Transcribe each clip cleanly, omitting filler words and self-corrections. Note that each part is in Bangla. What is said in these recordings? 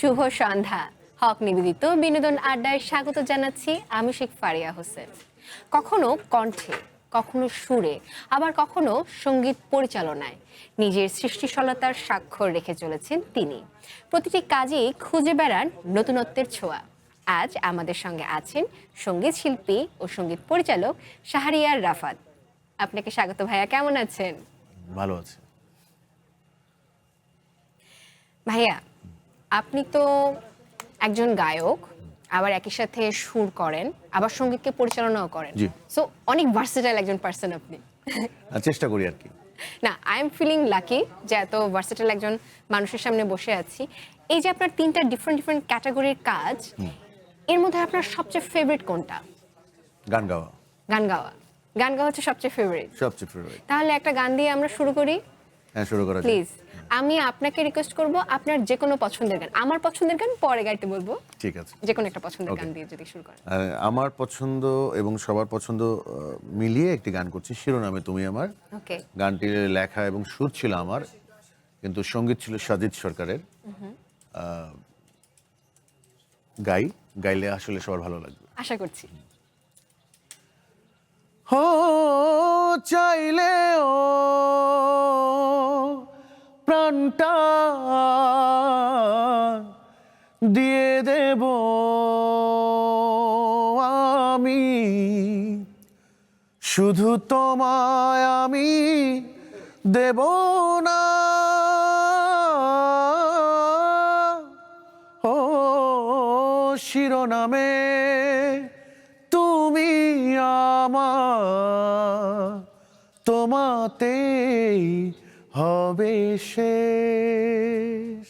শুভ সন্ধ্যা। হক নিবেদিত বিনোদন আড্ডায় স্বাগত জানাচ্ছি আমি শেখ ফারিয়া হোসেন। কখনো কণ্ঠে, কখনো সুরে, আবার কখনো সঙ্গীত পরিচালনায় নিজের সৃষ্টিশীলতার স্বাক্ষর রেখে চলেছেন তিনি। প্রতিটি কাজেই খুঁজে বেড়ান নতুনত্বের ছোঁয়া। আজ আমাদের সঙ্গে আছেন সঙ্গীত শিল্পী ও সঙ্গীত পরিচালক শাহরিয়ার রাফাত। আপনাকে স্বাগত ভাইয়া, কেমন আছেন? ভালো আছে। ভাইয়া, আপনি তো একজন গায়ক, আবার একই সাথে সুর করেন, আবার সঙ্গীতকে পরিচালনাও করেন। জি। সো অনেক ভার্সেটাইল একজন পার্সন আপনি। চেষ্টা করি আর কি। না, আই এম ফিলিং লাকি যে এত ভার্সেটাইল একজন মানুষের সামনে বসে আছি। এই যে আপনার তিনটা ডিফারেন্ট ডিফারেন্ট ক্যাটাগরির কাজ, এর মধ্যে আপনার সবচেয়ে ফেভারিট কোনটা? গান গাওয়া গান গাওয়া। গান গাওয়া হচ্ছে সবচেয়ে ফেভারিট। সবচেয়ে ফেভারিট। তাহলে একটা গান দিয়ে আমরা শুরু করি হ্যাঁ, শুরু করা যাক। প্লিজ। আমি আপনাকে রিকোয়েস্ট করব আপনার যে কোনো পছন্দের গান, আমার পছন্দের গান পরে গাইতে বলবো, ঠিক আছে। যে কোনো একটা পছন্দের Okay. গান দিয়ে যদি শুরু করেন। আমার পছন্দ এবং সবার পছন্দ মিলিয়ে একটি গান করছি, শিরোনামে তুমি আমার। ওকে। গানটির লেখা এবং সুর ছিল আমার, কিন্তু সঙ্গীত ছিল সাজিদ সরকারের। গাইলে আসলে সবার ভালো লাগবে। আশা করছি। হো চাইলেও প্রাণটা দিয়ে দেব আমি, শুধু তোমায় আমি দেব না। ও শিরোনামে তুমি আমার, তোমাতেই হবে শেষ।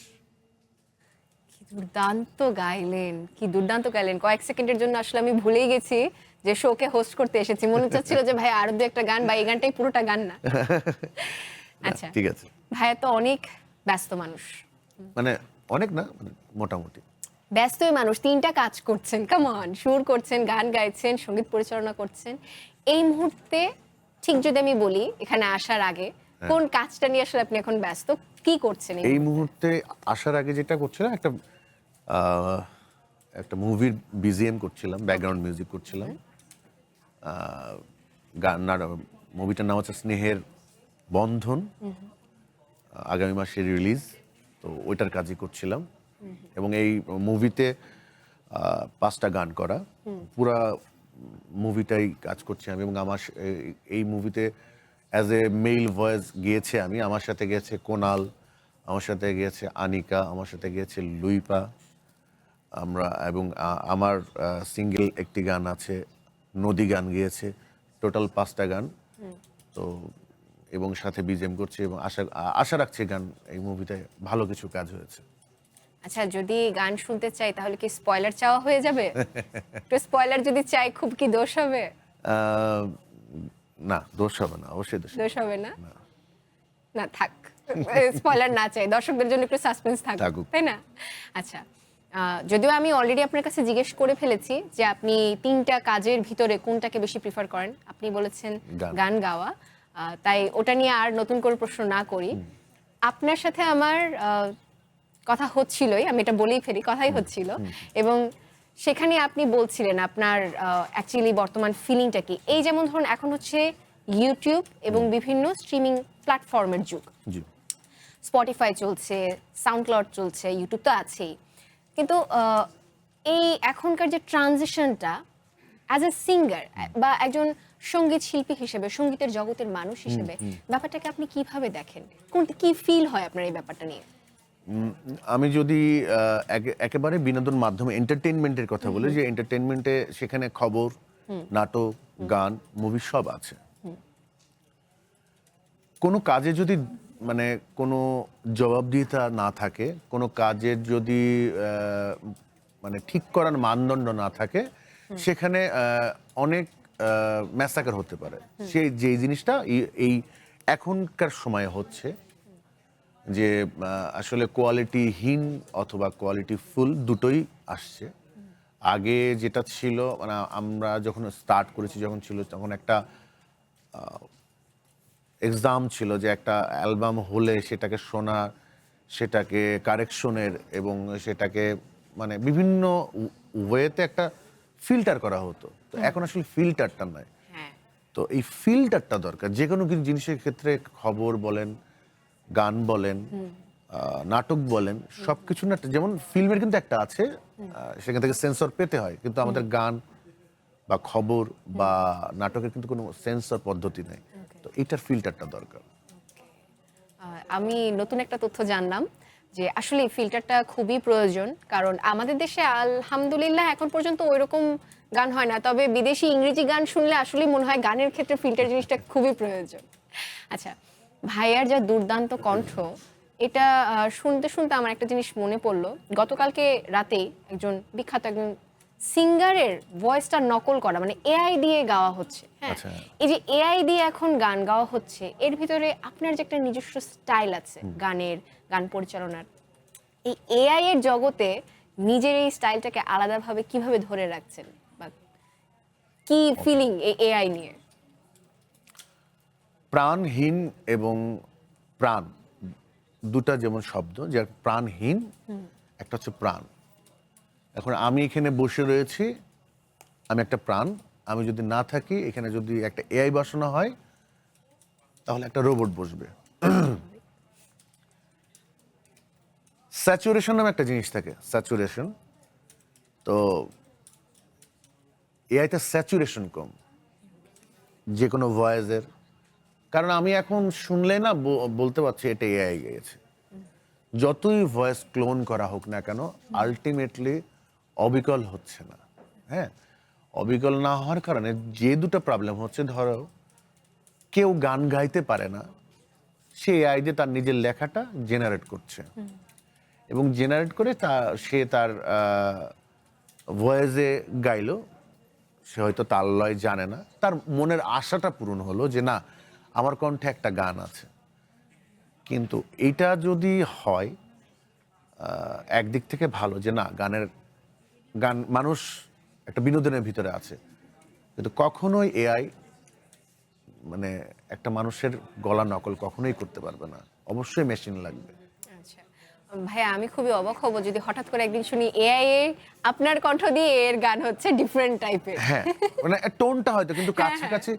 কি দুর্দান্ত গাইলেন, কি দুর্দান্ত গাইলেন। কয়েক সেকেন্ডের জন্য আসলে আমি ভুলেই গেছি যে শোকে হোস্ট করতে এসেছি। মনে চাচ্ছিল যে ভাই আরো দু একটা গান, বা এই গানটাই পুরোটা গান না। আচ্ছা, ঠিক আছে। ভাইয়া তো অনেক ব্যস্ত মানুষ। মানে অনেক না, মানে মোটামুটি। ব্যস্তই মানুষ, তিনটা কাজ করছেন, কাম অন। সুর করছেন, গান গাইছেন, সঙ্গীত পরিচালনা করছেন। এই মুহূর্তে ঠিক যদি আমি বলি এখানে আসার আগে কোন কাজটা নিয়ে আসলে আপনি এখন ব্যস্ত, কি করছেন এই মুহূর্তে আসার আগে যেটা করছিলাম, একটা মুভির বিজিএম করছিলাম, ব্যাকগ্রাউন্ড মিউজিক করছিলাম। মুভিটার নাম হচ্ছে স্নেহের বন্ধন, আগামী মাসে রিলিজ। তো ওইটার কাজই করছিলাম, এবং এই মুভিতে 5টা গান করা, পুরা মুভিটাই কাজ করছি আমি। এবং আমার এই মুভিতে অ্যাজ এ মেল ভয়েস গিয়েছে আমি, আমার সাথে গিয়েছে কোনাল, আমার সাথে গিয়েছে আনিকা, আমার সাথে গিয়েছে লুইপা, আমরা, এবং আমার সিঙ্গেল একটি গান আছে, নদী গান গিয়েছে। টোটাল 5টা গান। তো এবং সাথে বিজিএম করছি, এবং আশা রাখছি গান এই মুভিতে ভালো কিছু কাজ হয়েছে। আচ্ছা, যদি গান শুনতে চাই তাহলে কি স্পয়লার চাওয়া হয়ে যাবে? একটু স্পয়লার যদি চাই, খুব কি দোষ হবে? না, দোষ হবে না, অবশ্যই দোষ হবে দোষ হবে না? না, থাক, স্পয়লার না চাই, দর্শকদের জন্য একটু সাসপেন্স থাকুক, তাই না? আচ্ছা, যদিও আমি অলরেডি আপনার কাছে জিজ্ঞেস করে ফেলেছি যে আপনি তিনটা কাজের ভিতরে কোনটাকে বেশি প্রিফার করেন। আপনি বলেছেন গান গাওয়া, তাই ওটা নিয়ে আর নতুন করে প্রশ্ন না করি। আপনার সাথে আমার কথা হচ্ছিলই, আমি এটা বলেই ফেলি, কথাই হচ্ছিল, এবং সেখানে আপনি বলছিলেন আপনার অ্যাকচুয়ালি বর্তমান ফিলিংটা কি। এই যেমন ধরুন এখন হচ্ছে ইউটিউব এবং বিভিন্ন স্ট্রিমিং প্ল্যাটফর্মের যুগ। জি। স্পটিফাই চলছে, সাউন্ডক্লাউড চলছে, ইউটিউব তো আছেই, কিন্তু এই এখনকার যে ট্রানজিশনটা অ্যাজ এ সিঙ্গার বা একজন সঙ্গীত শিল্পী হিসেবে, সঙ্গীতের জগতের মানুষ হিসেবে, ব্যাপারটাকে আপনি কিভাবে দেখেন? কি ফিল হয় আপনার এই ব্যাপারটা নিয়ে? আমি যদি একেবারে বিনোদন মাধ্যমে এন্টারটেইনমেন্টের কথা বলি, যে এন্টারটেইনমেন্টে সেখানে খবর, নাটক, গান, মুভি সব আছে। কোনো কাজে যদি মানে কোনো জবাবদিহিতা না থাকে, কোনো কাজের যদি মানে ঠিক করার মানদণ্ড না থাকে, সেখানে অনেক ম্যাসাকার হতে পারে। সেই যে জিনিসটা এই এখনকার সময়ে হচ্ছে, যে আসলে কোয়ালিটিহীন অথবা কোয়ালিটি ফুল দুটোই আসছে। আগে যেটা ছিল, মানে আমরা যখন স্টার্ট করেছি, যখন ছিল তখন একটা এক্সাম ছিল যে একটা অ্যালবাম হলে সেটাকে শোনা, সেটাকে কারেকশনের এবং সেটাকে মানে বিভিন্ন ওয়েতে একটা ফিল্টার করা হতো। তো এখন আসলে ফিল্টারটা নাই। হ্যাঁ তো এই ফিল্টারটা দরকার যে কোনো কিছু জিনিসের ক্ষেত্রে, খবর বলেন, গান বলেন, নাটক বলেন, সবকিছু না যেমন ফিল্মের কিন্তু একটা আছে, সেখান থেকে সেন্সর পেতে হয়, কিন্তু আমাদের গান বা খবর বা নাটকের কিন্তু কোনো সেন্সর পদ্ধতি নেই। তো এটার ফিল্টারটা দরকার। আমি নতুন একটা তথ্য জানলাম যে আসলে ফিল্টারটা খুবই প্রয়োজন, কারণ আমাদের দেশে আলহামদুলিল্লাহ এখন পর্যন্ত ওইরকম গান হয় না, তবে বিদেশি ইংরেজি গান শুনলে আসলে মনে হয় গানের ক্ষেত্রে ফিল্টার জিনিসটা খুবই প্রয়োজন। আচ্ছা, ভাইয়ার যা দুর্দান্ত কণ্ঠ, এটা শুনতে শুনতে আমার একটা জিনিস মনে পড়লো। গতকালকে রাতেই বিখ্যাত একজন সিঙ্গারের ভয়েসটা নকল করা, মানে এআই দিয়ে গাওয়া হচ্ছে। হ্যাঁ, আচ্ছা। এই যে এআই দিয়ে এখন গান গাওয়া হচ্ছে, এর ভিতরে আপনার যে একটা নিজস্ব স্টাইল আছে গানের, গান পরিচালনার, এই এআই এর জগতে নিজের এই স্টাইলটাকে আলাদাভাবে কিভাবে ধরে রাখছেন, বা কি ফিলিং এই এআই নিয়ে? প্রাণহীন এবং প্রাণ দুটা যেমন শব্দ, যে প্রাণহীন একটা হচ্ছে প্রাণ। এখন আমি এখানে বসে রয়েছি, আমি একটা প্রাণ। আমি যদি না থাকি এখানে, যদি একটা এআই বসানো হয় তাহলে একটা রোবট বসবে। স্যাচুরেশন নামে একটা জিনিস থাকে, স্যাচুরেশন। তো এআইতে স্যাচুরেশন কম যে কোনো ভয়েসের, কারণ আমি এখন শুনলে না বলতে পারছি এটা এআই গেয়েছে। যতই ভয়েস ক্লোন করা হোক না কেন, আলটিমেটলি অবিকল হচ্ছে না। হ্যাঁ, অবিকল না হওয়ার কারণে যে দুটো প্রবলেম হচ্ছে, ধরো কেউ গান গাইতে পারে না, সে এআই দিয়ে তার নিজের লেখাটা জেনারেট করছে এবং জেনারেট করে সে তার ভয়েসে গাইলো। সে হয়তো তাল লয় জানে না, তার মনের আশাটা পূরণ হলো যে না, আমার কণ্ঠে একটা গান আছে। কিন্তু এটা যদি হয় একদিক থেকে ভালো, যে না, গান মানুষ একটা বিনোদনের ভিতরে আছে, কিন্তু কখনোই এআই মানে একটা মানুষের গলা নকল কখনোই করতে পারবে না, অবশ্যই মেশিন লাগবে। আচ্ছা ভাইয়া, আমি খুবই অবাক হব যদি হঠাৎ করে একদিন শুনি এআই এর আপনার কণ্ঠ দিয়ে এর গান হচ্ছে ডিফারেন্ট টাইপের। হ্যাঁ, মানে টোনটা হয়তো কিন্তু কাছাকাছি।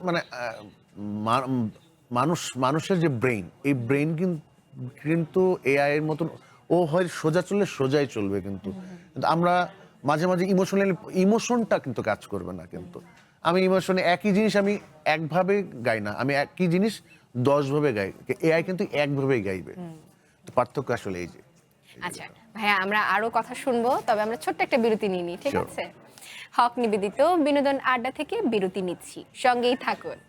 মানে মানুষের যে ব্রেইন, এই ব্রেইন কিন্তু এআই এর মতন ও হয় সোজা চললে সোজাই চলবে, কিন্তু আমরা মাঝে মাঝে ইমোশনটা কিন্তু কাজ করবে না। কিন্তু আমি ইমোশনে একই জিনিস আমি একভাবে গাই না, আমি একই জিনিস 10 ভাবে গাই, এআই কিন্তু একভাবেই গাইবে। তো পার্থক্য আসলে এই যে। আচ্ছা ভাইয়া, আমরা আরো কথা শুনবো, তবে আমরা ছোট্ট একটা বিরতি নিয়ে নিই, ঠিক Sure. আছে? হক নিবেদিত বিনোদন আড্ডা থেকে বিরতি নিচ্ছি, সঙ্গেই থাকুন।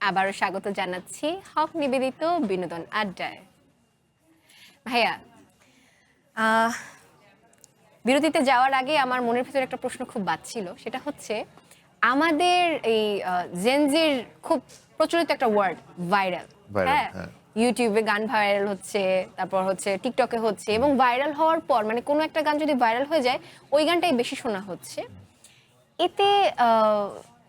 আবারও স্বাগত জানাচ্ছি হক নিবেদিত বিনোদন আড্ডায়। ভাইয়া, বিরতিতে যাওয়ার আগে আমার মনের ভিতরে একটা প্রশ্ন খুব বাজছিল, সেটা হচ্ছে আমাদের এই জেনজির খুব প্রচলিত একটা ওয়ার্ড ভাইরাল। হ্যাঁ, হ্যাঁ। ইউটিউবে গান ভাইরাল হচ্ছে, তারপর হচ্ছে টিকটকে হচ্ছে, এবং ভাইরাল হওয়ার পর মানে কোনো একটা গান যদি ভাইরাল হয়ে যায়, ওই গানটাই বেশি শোনা হচ্ছে। এতে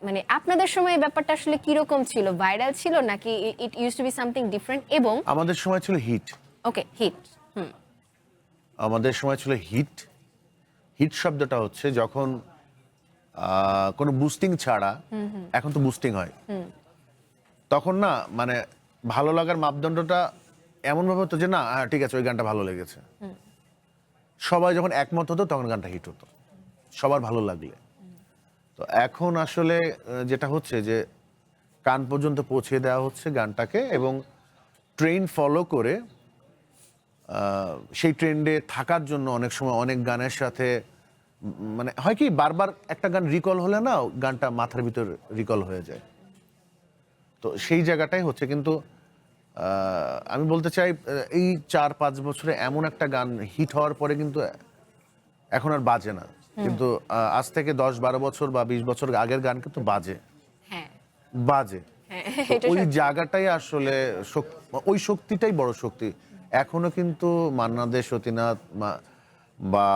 মানে আপনাদের সময় ব্যাপারটা আসলে কিরকম ছিল? ভাইরাল ছিল নাকি it used to be something different? এবং আমাদের সময় ছিল হিট। ওকে, হিট। আমাদের সময় ছিল হিট। হিট শব্দটা হচ্ছে যখন কোনো বুস্টিং ছাড়া, এখন তো বুস্টিং হয়, তখন না মানে ভালো লাগার মাপদণ্ডটা এমন ভাবে হতো যে না, ঠিক আছে, ওই গানটা ভালো লেগেছে। সবাই যখন একমত হতো তখন গানটা হিট হতো, সবার ভালো লাগলে। তো এখন আসলে যেটা হচ্ছে যে কান পর্যন্ত পৌঁছে দেওয়া হচ্ছে গানটাকে, এবং ট্রেন্ড ফলো করে সেই ট্রেন্ডে থাকার জন্য অনেক সময় অনেক গানের সাথে মানে হয় কি, বারবার একটা গান রিকল হলে না গানটা মাথার ভিতর রিকল হয়ে যায়। তো সেই জায়গাটাই হচ্ছে। কিন্তু আমি বলতে চাই এই 4-5 বছরে এমন একটা গান হিট হওয়ার পরে কিন্তু এখন আর বাজে না। কিন্তু আজ থেকে 10-12 বছর বা 20 বছর আগের গান কিন্তু বাজে। হ্যাঁ বাজে। হ্যাঁ, তো এটা ওই সত্যি। জায়গাটাই আসলে ওই শক্তিটাই বড় শক্তি। এখনো কিন্তু মান্না দে, সতীনাথ বা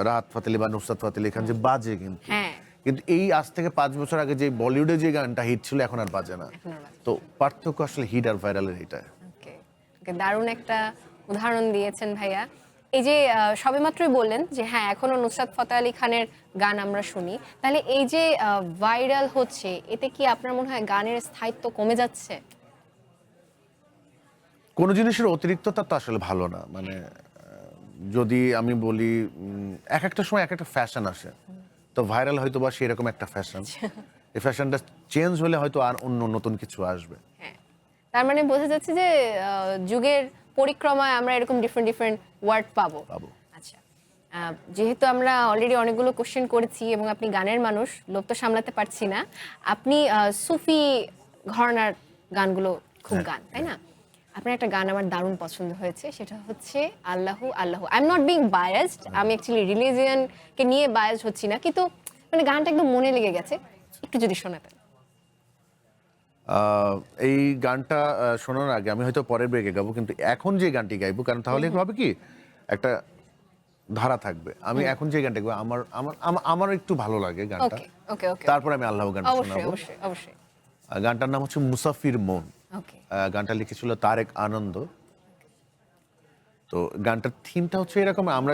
রাহাত ফাতেলি বা নুসরাত ফাতেলি খান যে বাজে কিন্তু, হ্যাঁ। কিন্তু এই আজ থেকে 5 বছর আগে যে বলিউডে যে গানটা হিট ছিল এখন আর বাজে না। এখন আর বাজে না। তো পার্থক্য আসলে হিট আর ভাইরালের এটা। ওকে ওকে, দারুণ একটা উদাহরণ দিয়েছেন ভাইয়া। এই যে সবেমাত্রই বললেন যে হ্যাঁ এখনো নুসরাত ফতেহ আলী খানের গান আমরা শুনি, তাহলে এই যে ভাইরাল হচ্ছে, এতে কি আপনার মনে হয় গানের স্থায়িত্ব কমে যাচ্ছে? কোনো জিনিসের অতিরিক্ততা তো আসলে ভালো না। মানে যদি আমি বলি এক একটা সময় এক একটা ফ্যাশন আসে, তো ভাইরাল হয়তো বা সেরকম একটা ফ্যাশন, এই ফ্যাশনটা চেঞ্জ হলে হয়তো আর অন্য নতুন কিছু আসবে। হ্যাঁ, তার মানে বোঝা যাচ্ছে যে যুগের পরিক্রমায় আমরা এরকম ডিফারেন্ট ডিফারেন্ট ওয়ার্ড পাবো। আচ্ছা, যেহেতু আমরা অলরেডি অনেকগুলো কোশ্চেন করেছি এবং আপনি গানের মানুষ, লোভ তো সামলাতে পারছি না, আপনি সুফি ঘরানার গানগুলো খুব গান, তাই না? আপনার একটা গান আমার দারুণ পছন্দ হয়েছে, সেটা হচ্ছে আল্লাহু আল্লাহু। I am not being biased, আমি অ্যাকচুয়ালি রিলিজিয়নকে নিয়ে বায়াসড হচ্ছি না, কিন্তু মানে গানটা একদম মনে লেগে গেছে, একটু যদি শোনাতেন। এই গানটা শোনার আগে আমি হয়তো পরের ব্রেকে গাবো, কিন্তু এখন যে গানটি গাইবো, কারণ তাহলে হবে কি একটা ধারা থাকবে। আমি এখন যে গানটা গাইবো আমার আমার আমার একটু ভালো লাগে গানটা, ওকে ওকে ওকে, তারপর আমি আল্লাহ গানটা অবশ্যই শোনাবো। অবশ্যই অবশ্যই। গানটার নাম হচ্ছে মুসাফির মন। ওকে গানটা লিখেছিল তারেক আনন্দ। তো গানটার থিমটা হচ্ছে এরকম, আমরা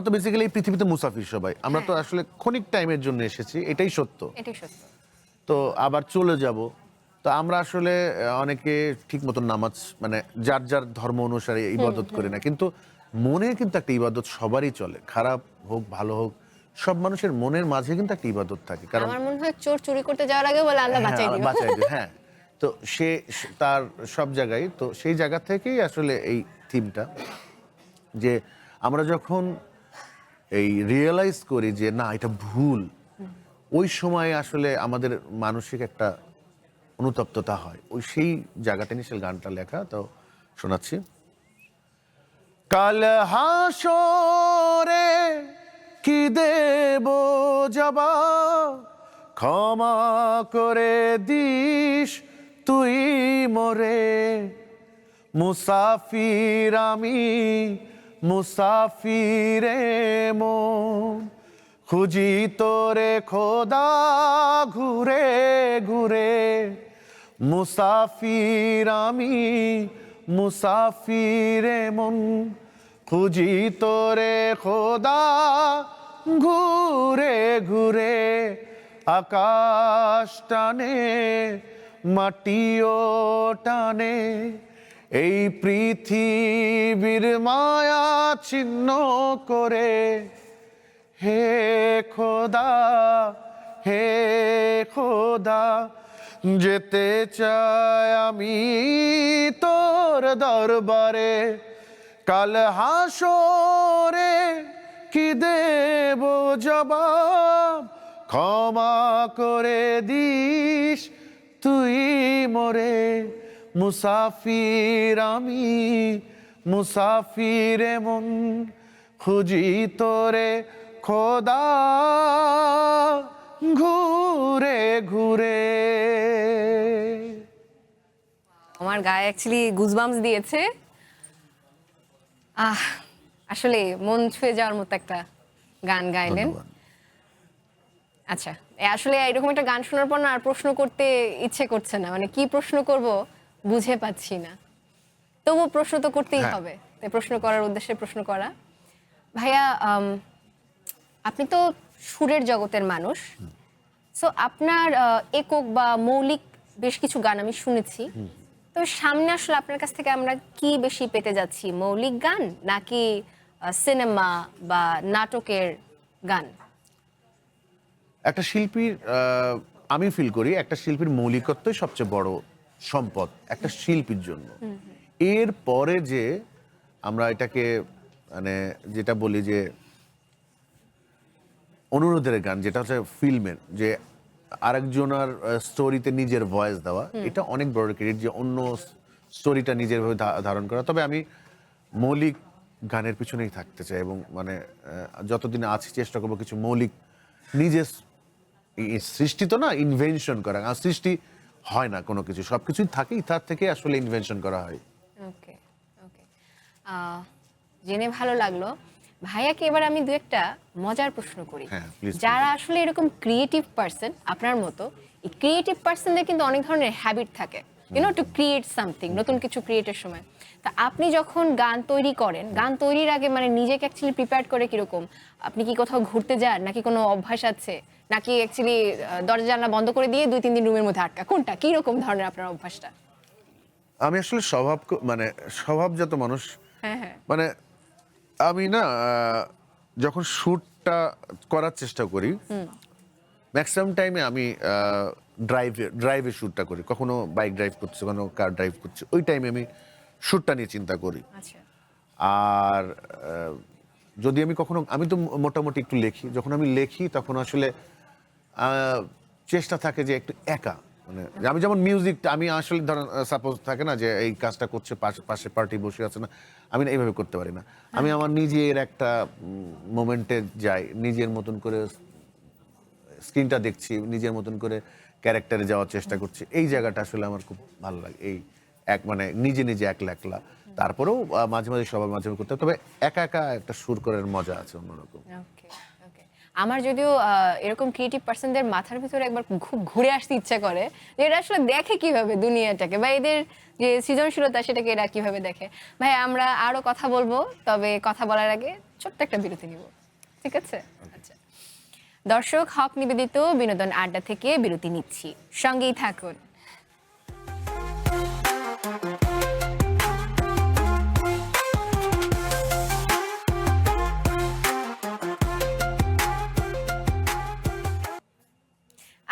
তো বেসিক্যালি এই পৃথিবীতে মুসাফির সবাই, আমরা তো আসলে ক্ষণিক টাইমের জন্য এসেছি, এটাই সত্য, এটাই সত্য। তো আবার চলে যাব। তো আমরা আসলে অনেকে ঠিক মতন নামাজ মানে যার যার ধর্ম অনুসারে ইবাদত করি না, কিন্তু মনে কিন্তু একটা ইবাদত সবারই চলে, খারাপ হোক ভালো হোক, সব মানুষের মনের মাঝে কিন্তু একটা ইবাদত থাকে। কারণ আমার মনে হয় চোর চুরি করতে যাওয়ার আগে বলে আল্লাহ বাঁচাই দিও। বাঁচাই দিও, হ্যাঁ। তো তার সব জায়গায়, তো সেই জায়গা থেকেই আসলে এই থিমটা, যে আমরা যখন এই রিয়েলাইজ করি যে না এটা ভুল, ওই সময় আসলে আমাদের মানসিক একটা অনুতপ্ততা হয়, ওই সেই জায়গাটা নিয়ে সেই গানটা লেখা। তো শোনাচ্ছি। কাল হাসরে কি দেব জবাব, ক্ষমা করে দিস তুই মোরে, মুসাফির আমি মুসাফিরে মন, খুঁজি তোরে খোদা ঘুরে ঘুরে, মুসাফির আমি মুসাফিরে মন, খুঁজি তোরে খোদা ঘুরে ঘুরে, আকাশ টানে মাটিও টানে, এই পৃথিবীর মায়া ছিন্ন করে, হে খোদা হে খোদা, যেতে চাই আমি তোর দরবারে, কাল হাসরে কি দেব জবাব, ক্ষমা করে দিস তুই মোরে, মুসাফির আমি মুসাফিরে মন, খুঁজি তোরে খোদা ঘুরে ঘুরে। আমার গায়ে অ্যাকচুয়ালি গুজবাম্পস দিয়েছে। আসলে মন ছুঁয়ে যাওয়ার মতো একটা গান গাইলেন। ধন্যবাদ। আচ্ছা, আসলে এরকম একটা গান শোনার পর না আর প্রশ্ন করতে ইচ্ছে করছে না, মানে কি প্রশ্ন করব বুঝে পাচ্ছি না, তবু প্রশ্ন তো করতেই হ্যাঁ। হবে, তাই প্রশ্ন করার উদ্দেশ্যে প্রশ্ন করা। ভাইয়া, আপনি তো সুরের জগতের মানুষ, সো আপনার একক বা মৌলিক বেশ কিছু গান আমি শুনেছি, তো সামনে আসলে আপনার কাছ থেকে আমরা কি বেশি পেতে যাচ্ছি, মৌলিক গান নাকি সিনেমা বা নাটকের গান? একটা শিল্পীর আমি ফিল করি একটা শিল্পীর মৌলিকত্বই সবচেয়ে বড় সম্পদ একটা শিল্পীর জন্য। এর পরে যে আমরা এটাকে মানে যেটা বলি যে অনুরোধের গান, যেটা হচ্ছে ফিল্মের, যে আরেকজনের স্টোরিতে নিজের ভয়েস দেওয়া, এটা অনেক বড় ক্রেডিট, যে অন্য স্টোরিটা নিজের ভাবে ধারণ করা। তবে আমি মৌলিক গানের পিছনেই থাকতে চাই, এবং মানে যতদিন আছি চেষ্টা করবো কিছু মৌলিক নিজের সৃষ্টি, তো না ইনভেনশন করা, আর সৃষ্টি হয় না কোনো কিছু, সবকিছুই থাকে, তার থেকে আসলে ইনভেনশন করা হয়। ওকে ওকে, আহ, জেনে ভালো লাগলো। ভাইয়াকে এবার আমি দু একটা মজার প্রশ্ন করি। হ্যাঁ, please, যারা আসলে এরকম ক্রিয়েটিভ পার্সন আপনার মতো, এই ক্রিয়েটিভ পার্সনদের কিন্তু অনেক ধরনের হ্যাবিট থাকে, টু ক্রিয়েট সামথিং, নতুন কিছু ক্রিয়েটের সময়। তা আপনি যখন গান তৈরি করেন, গান তৈরির আগে মানে নিজেকে অ্যাকচুয়ালি প্রিপেয়ার করে কিরকম? আপনি কি কোথাও ঘুরতে যান, নাকি কোনো অভ্যাস আছে, নাকি অ্যাকচুয়ালি দরজা জানলা বন্ধ করে দিয়ে 2-3 দিন রুমের মধ্যে আটকা, কোনটা কিরকম ধরনের আপনার অভ্যাসটা? আমি আসলে মানে স্বভাবজাত মানুষ। হ্যাঁ, হ্যাঁ। মানে আমি না যখন শ্যুটটা করার চেষ্টা করি, ম্যাক্সিমাম টাইমে আমি ড্রাইভে শ্যুটটা করি। কখনো বাইক ড্রাইভ করছি, কখনো কার ড্রাইভ করছি, ওই টাইমে আমি শ্যুটটা নিয়ে চিন্তা করি। আচ্ছা। আর যদি আমি কখনো, আমি তো মোটামুটি একটু লেখি, যখন আমি লেখি তখন আসলে চেষ্টা থাকে যে একটু একা, মানে আমি যেমন মিউজিকটা আমি আসলে ধরেন সাপোজ থাকে না যে এই কাজটা করছে, পাশে পার্টি বসে আছে না, আমি না এইভাবে করতে পারি না। আমি আমার নিজের একটা মোমেন্টে যাই, নিজের মতন করে স্ক্রিনটা দেখছি, নিজের মতন করে ক্যারেক্টারে যাওয়ার চেষ্টা করছি। এই জায়গাটা আসলে আমার খুব ভালো লাগে, এই মানে নিজে নিজে একলা একলা। তারপরেও মাঝে মাঝে সবার মাঝে করতে হয়, তবে একা একা একটা সুর করার মজা আছে অন্যরকম। ওকে, ওকে। আমার যদিও এরকম ক্রিয়েটিভ পার্সনদের মাথার ভিতরে একবার খুব ঘুরে আসতে ইচ্ছা করে যে এরা আসলে দেখে কিভাবে দুনিয়াটাকে, বা এদের যে সৃজনশীলতা সেটাকে এরা কিভাবে দেখে। ভাই, আমরা আরো কথা বলবো, তবে কথা বলার আগে ছোট্ট একটা বিরতি নিব, ঠিক আছে? আচ্ছা দর্শক, হক নিবেদিত বিনোদন আড্ডা থেকে বিরতি নিচ্ছি, সঙ্গেই থাকুন।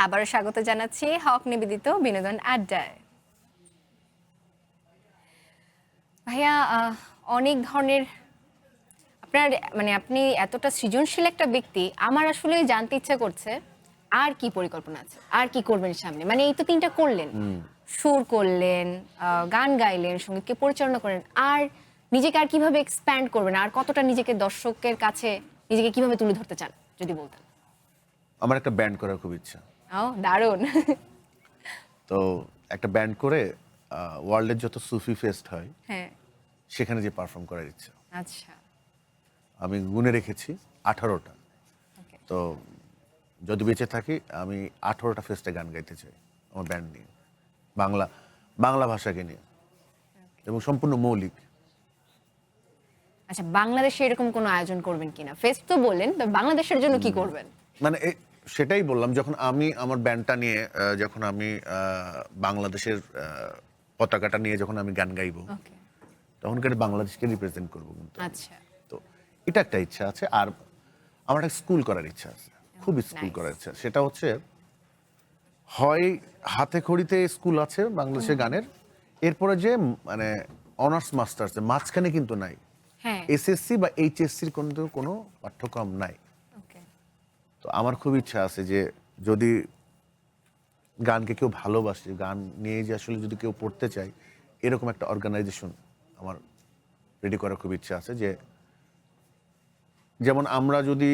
আবারও স্বাগত জানাচ্ছি হক নিবেদিত বিনোদন আড্ডায়। ভাইয়া, অনেক ধরনের আপনার, মানে আপনি এতটা সৃজনশীল একটা ব্যক্তি, আমার আসলে জানতে ইচ্ছা করছে আর কি পরিকল্পনা আছে, আর কি করবেন সামনে? মানে এই তো 3টা করলেন, সুর করলেন, গান গাইলেন, সঙ্গীতকে পরিচালনা করেন, আর নিজেকে আর কিভাবে এক্সপ্যান্ড করবেন, আর কতটা নিজেকে দর্শকের কাছে নিজেকে কিভাবে তুলে ধরতে চান যদি বলতেন। আমার একটা ব্যান্ড করার খুব ইচ্ছা। ও দারুণ। তো একটা ব্যান্ড করে ওয়ার্ল্ডের যত সুফি ফেস্ট হয় হ্যাঁ। সেখানে যে পারফর্ম করার ইচ্ছা। আচ্ছা। আমি গুনে রেখেছি 18টা। ওকে। তো যদি বেঁচে থাকি আমি 18টা ফেস্টে গান গাইতে চাই আমার ব্যান্ড নিয়ে, বাংলা ভাষাকে নিয়ে, এবং সম্পূর্ণ মৌলিক। আচ্ছা, বাংলাদেশে এরকম কোনো আয়োজন করবেন কিনা? ফেস্ট তো বললেন, তো বাংলাদেশের জন্য কি করবেন? মানে সেটাই বললাম, যখন আমি আমার ব্যান্ডটা নিয়ে যখন আমি বাংলাদেশের পতাকাটা নিয়ে যখন আমি গান গাইবো, ওকে। তখন কিন্তু বাংলাদেশকে রিপ্রেজেন্ট করবো কিন্তু। আচ্ছা। তো এটা একটা ইচ্ছা আছে। আর আমার একটা স্কুল করার ইচ্ছা আছে, খুব স্কুল nice. করার ইচ্ছা। সেটা হচ্ছে হয় হাতে খড়িতে স্কুল আছে বাংলাদেশের গানের, এরপরে যে মানে অনার্স মাস্টার্স মাঝখানে কিন্তু নাই, হ্যাঁ। এসএসসি বা এইচএসসির কোনো পাঠ্যক্রম নাই। ওকে। তো আমার খুব ইচ্ছা আছে যে যদি গানকে কেউ ভালোবাসে, গান নিয়ে যে আসলে যদি কেউ পড়তে চায়, এরকম একটা অর্গানাইজেশন আমার রেডি করার খুব ইচ্ছা আছে। যে যেমন আমরা যদি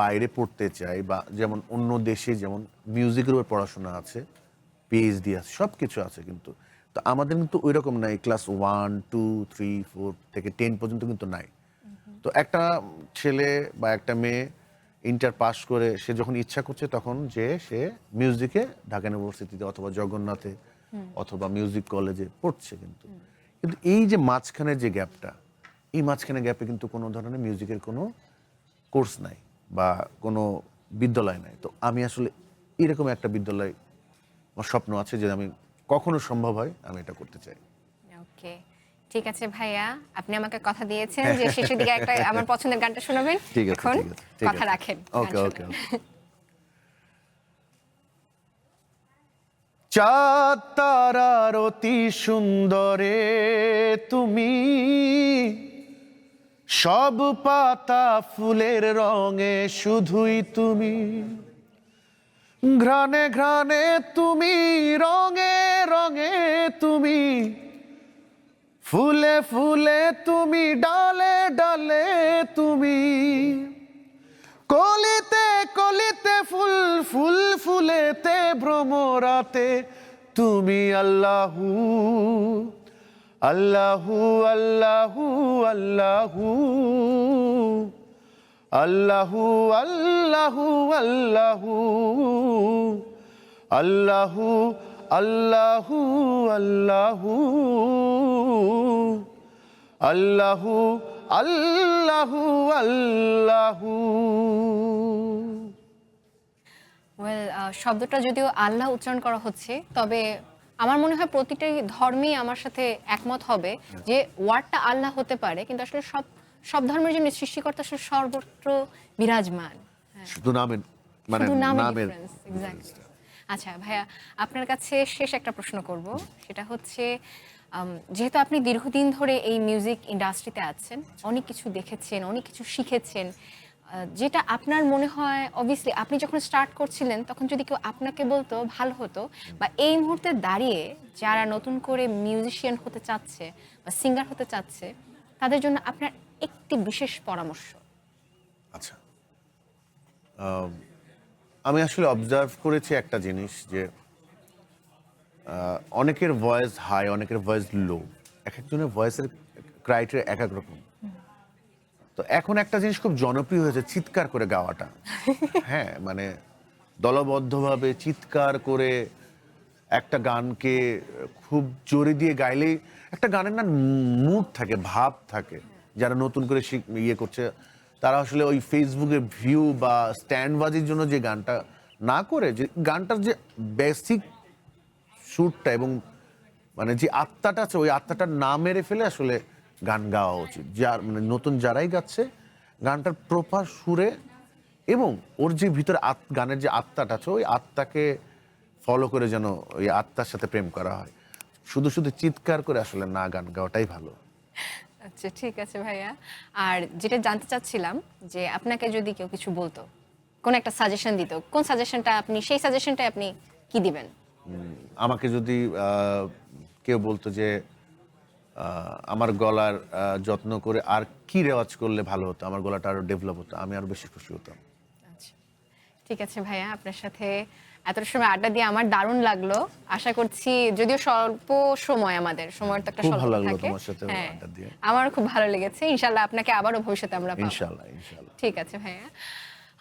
বাইরে পড়তে চাই, বা যেমন অন্য দেশে যেমন মিউজিকের উপর পড়াশোনা আছে, পিএইচডি আছে, সব কিছু আছে, কিন্তু তো আমাদের কিন্তু ওই রকম নাই। ক্লাস 1, 2, 3, 4 থেকে 10 পর্যন্ত কিন্তু নাই। তো একটা ছেলে বা একটা মেয়ে ইন্টার পাস করে সে যখন ইচ্ছা করছে, তখন যে সে মিউজিকে ঢাকা ইউনিভার্সিটিতে অথবা জগন্নাথে অথবা মিউজিক কলেজে পড়ছে। কিন্তু এই যে মাঝখানে যে গ্যাপটা, এই মাঝখানে গ্যাপে কিন্তু কোনো ধরনের মিউজিকের কোনো কোর্স নাই বা কোনো বিদ্যালয় নাই। তো আমি আসলে এরকম একটা বিদ্যালয়, আমার স্বপ্ন আছে যে আমি কখনো সম্ভব হয় আমি এটা করতে চাই। ওকে, ঠিক আছে ভাইয়া, আপনি আমাকে কথা দিয়েছেন যে শেষের দিকে একটা আমার পছন্দের গানটা শোনাবেন। ঠিক আছে, এখন ঠিক আছে, ঠিক কথা আছে। রাখেন। ওকে, ওকে, ওকে। চাঁদ তারার অতি সুন্দরে তুমি, সব পাতা ফুলের রঙে শুধুই তুমি, ঘ্রাণে ঘ্রাণে তুমি, রঙে রঙে তুমি, ফুলে ফুলে তুমি, ডালে ডালে তুমি, কলিতে কলিতে ফুল, ফুল ফুলেতে ভ্রমরাতে তুমি আল্লাহু, আল্লাহু আল্লাহু আল্লাহু আল্লাহু আল্লাহু আল্লাহু আল্লাহু আল্লাহু আল্লাহু আল্লাহু আল্লাহু আল্লাহু। ওয়েল, শব্দটা যদিও আল্লাহ উচ্চারণ করা হচ্ছে, তবে আমার মনে হয় প্রতিটা ধর্মই আমার সাথে একমত হবে যে ওয়ার্ডটা আল্লাহ হতে পারে, কিন্তু আসলে সব সব ধর্মের জন্য সৃষ্টিকর্তা আসলে সর্বত্র বিরাজমান। শুধু নামের মানে শুধু নামের নামের difference, exactly. আচ্ছা ভাইয়া, আপনার কাছে শেষ একটা প্রশ্ন করব। সেটা হচ্ছে, যেহেতু আপনি দীর্ঘদিন ধরে এই মিউজিক ইন্ডাস্ট্রিতে আছেন, অনেক কিছু দেখেছেন, অনেক কিছু শিখেছেন, যেটা আপনার মনে হয় অবভিয়াসলি আপনি যখন স্টার্ট করছিলেন তখন যদি কেউ আপনাকে বলতো ভালো হতো, বা এই মুহূর্তে দাঁড়িয়ে যারা নতুন করে মিউজিশিয়ান হতে চাচ্ছে বা সিঙ্গার হতে চাচ্ছে, তাদের জন্য আপনার একটি বিশেষ পরামর্শ? আচ্ছা, আমি আসলে অবজার্ভ করেছি একটা জিনিস যে অনেকের ভয়েস হাই, অনেকের ভয়েস লো, এক একজনের ভয়েসের ক্রাইটেরিয়া এক এক রকম। তো এখন একটা জিনিস খুব জনপ্রিয় হয়েছে, চিৎকার করে গাওয়াটা। হ্যাঁ, মানে দলবদ্ধভাবে চিৎকার করে একটা গানকে খুব জোরে দিয়ে গাইলেই একটা গানের না মুড থাকে, ভাব থাকে। যারা নতুন করে ইয়ে করছে তারা আসলে ওই ফেসবুকে ভিউ বা স্ট্যান্ডবাজির জন্য যে গানটা না করে, যে গানটার যে বেসিক সুরটা এবং মানে যে আত্মাটা আছে, ওই আত্মাটা না মেরে ফেলে আসলে গান গাওয়া উচিত। যার মানে নতুন যারাই গাচ্ছে, গানটার প্রপার সুরে এবং ওর যে ভিতরে গানের যে আত্মাটা আছে, ওই আত্মাকে ফলো করে যেন ওই আত্মার সাথে প্রেম করা হয়। শুধু শুধু চিৎকার করে আসলে না গান গাওয়াটাই ভালো। আচ্ছা, ঠিক আছে ভাইয়া। আর যেটা জানতে চাচ্ছিলাম, যে আপনাকে যদি কেউ কিছু বলতো, কোন একটা সাজেশন দিত, কোন সাজেশনটা আপনি, সেই সাজেশনটা আপনি কি দিবেন? আমাকে যদি কেউ বলতো যে আমার গলার যত্ন করে আর কি রেওয়াজ করলে ভালো হতো, আমার গলাটা আরো ডেভেলপ হতো, আমি আরো বেশি খুশি হতাম। আচ্ছা, ঠিক আছে ভাইয়া, আপনার সাথে এতটা সময় আড্ডা দিয়ে আমার দারুণ লাগলো। আশা করছি, যদিও স্বল্প সময়, আমাদের সময়ের তো একটা খুব স্বল্প ভালো লাগলো থাকে। তোমার সাথে হ্যাঁ, আড্ডা দিয়ে। আমারও খুব ভালো লেগেছে। ইনশাল্লাহ আপনাকে আবারও ভবিষ্যতে আমরা পাবো। ইনশাআল্লাহ ইনশাআল্লাহ। ঠিক আছে ভাইয়া,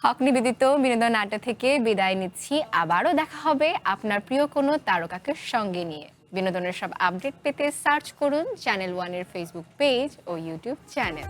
হক নিবেদিত বিনোদন আড্ডা থেকে বিদায় নিচ্ছি। আবারও দেখা হবে আপনার প্রিয় কোনো তারকাকে সঙ্গে নিয়ে। বিনোদনের সব আপডেট পেতে সার্চ করুন চ্যানেল ওয়ানের ফেসবুক পেজ ও ইউটিউব চ্যানেল।